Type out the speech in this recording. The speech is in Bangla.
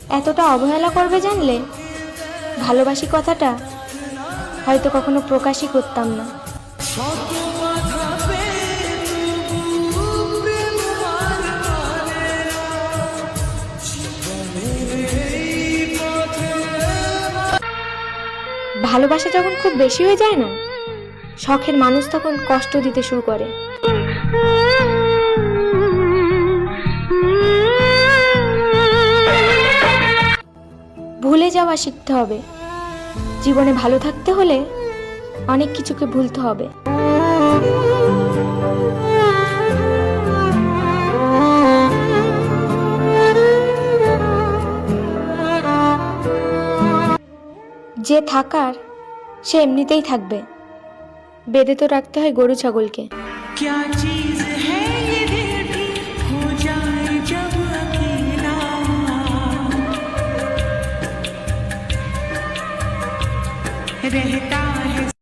এতটা অবহেলা করবে জানলে ভালোবাসি কথাটা হয়তো কখনো প্রকাশই করতাম না। ভালোবাসা যখন খুব বেশি হয়ে যায় না, শখের মানুষ তখন কষ্ট দিতে শুরু করে। ভুলে যাওয়া শিখতে হবে। জীবনে ভালো থাকতে হলে অনেক কিছুকে ভুলতে হবে। যে থাকার সে এমনিতেই থাকবে, বেঁধে তো রাখতে হয় গরু ছাগলকে। क्या चीज है ये दिल भी हो जाए जब अकेला, रहता है।